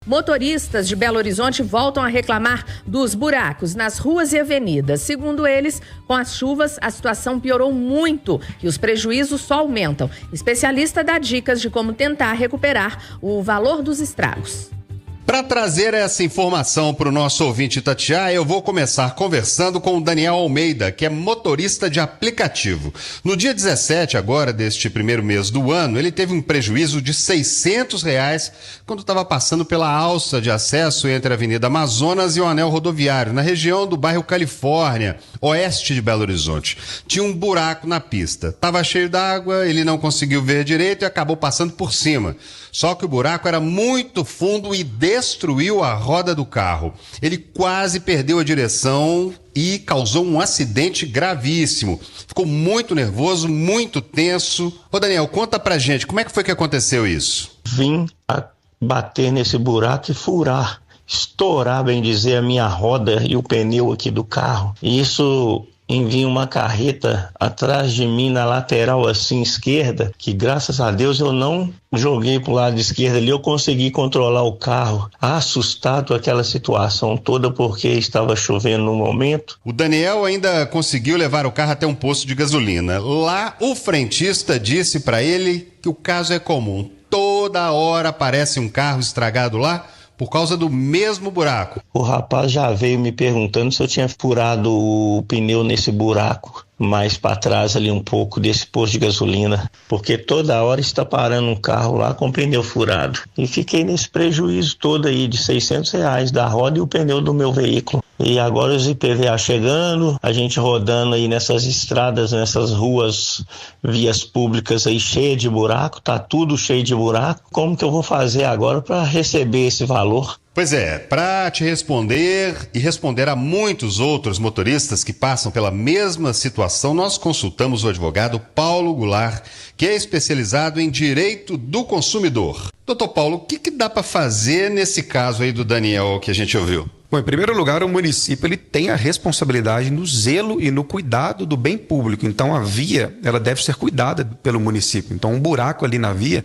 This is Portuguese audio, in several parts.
Motoristas de Belo Horizonte voltam a reclamar dos buracos nas ruas e avenidas. Segundo eles, com as chuvas, a situação piorou muito e os prejuízos só aumentam. Especialista dá dicas de como tentar recuperar o valor dos estragos. Para trazer essa informação para o nosso ouvinte Itatiaia, eu vou começar conversando com o Daniel Almeida, que é motorista de aplicativo. No dia 17 agora deste primeiro mês do ano, ele teve um prejuízo de R$600 quando estava passando pela alça de acesso entre a Avenida Amazonas e o Anel Rodoviário, na região do bairro Califórnia, oeste de Belo Horizonte. Tinha um buraco na pista. Estava cheio d'água, ele não conseguiu ver direito e acabou passando por cima. Só que o buraco era muito fundo e destruiu a roda do carro. Ele quase perdeu a direção e causou um acidente gravíssimo. Ficou muito nervoso, muito tenso. Ô Daniel, conta pra gente, como é que foi que aconteceu isso? Vim a bater nesse buraco e furar, estourar, bem dizer, a minha roda e o pneu aqui do carro. E isso envia uma carreta atrás de mim na lateral assim esquerda, que graças a Deus eu não joguei pro lado esquerdo ali, eu consegui controlar o carro, assustado com aquela situação toda porque estava chovendo no momento. O Daniel ainda conseguiu levar o carro até um posto de gasolina. Lá o frentista disse para ele que o caso é comum. Toda hora aparece um carro estragado lá por causa do mesmo buraco. O rapaz já veio me perguntando se eu tinha furado o pneu nesse buraco, mais para trás ali um pouco desse posto de gasolina, porque toda hora está parando um carro lá com o pneu furado. E fiquei nesse prejuízo todo aí de R$600 da roda e o pneu do meu veículo. E agora os IPVA chegando, a gente rodando aí nessas estradas, nessas ruas, vias públicas aí cheia de buraco, tá tudo cheio de buraco. Como que eu vou fazer agora para receber esse valor? Pois é, para te responder e responder a muitos outros motoristas que passam pela mesma situação, nós consultamos o advogado Paulo Goulart, que é especializado em direito do consumidor. Doutor Paulo, o que dá para fazer nesse caso aí do Daniel que a gente ouviu? Bom, em primeiro lugar, o município ele tem a responsabilidade no zelo e no cuidado do bem público. Então, a via ela deve ser cuidada pelo município. Então, um buraco ali na via,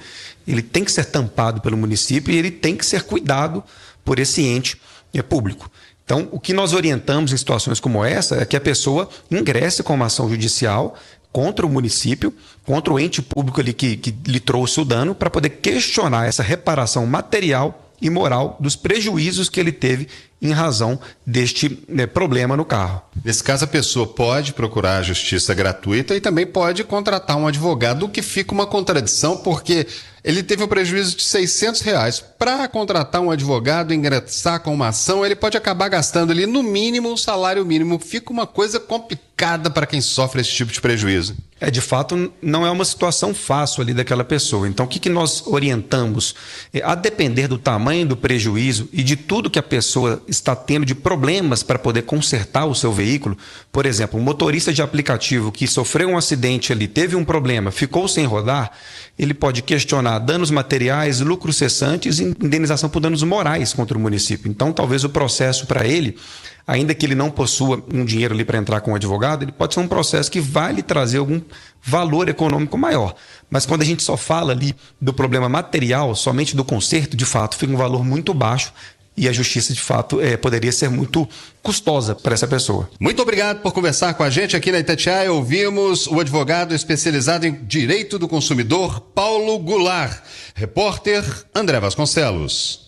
ele tem que ser tampado pelo município e ele tem que ser cuidado por esse ente público. Então, o que nós orientamos em situações como essa é que a pessoa ingresse com uma ação judicial contra o município, contra o ente público ali que lhe trouxe o dano, para poder questionar essa reparação material e moral dos prejuízos que ele teve em razão deste problema no carro. Nesse caso, a pessoa pode procurar a justiça gratuita e também pode contratar um advogado, o que fica uma contradição, porque ele teve um prejuízo de R$600. Para contratar um advogado, ingressar com uma ação, ele pode acabar gastando ali no mínimo o salário mínimo. Fica uma coisa complicada para quem sofre esse tipo de prejuízo. De fato, não é uma situação fácil ali daquela pessoa. Então, o que nós orientamos? A depender do tamanho do prejuízo e de tudo que a pessoa está tendo de problemas para poder consertar o seu veículo, por exemplo, um motorista de aplicativo que sofreu um acidente ali, teve um problema, ficou sem rodar, ele pode questionar danos materiais, lucros cessantes e indenização por danos morais contra o município. Então, talvez o processo para ele, ainda que ele não possua um dinheiro ali para entrar com um advogado, ele pode ser um processo que vai lhe trazer algum valor econômico maior. Mas quando a gente só fala ali do problema material, somente do conserto, de fato, fica um valor muito baixo e a justiça, de fato, poderia ser muito custosa para essa pessoa. Muito obrigado por conversar com a gente aqui na Itatiaia. Ouvimos o advogado especializado em direito do consumidor, Paulo Goulart. Repórter André Vasconcelos.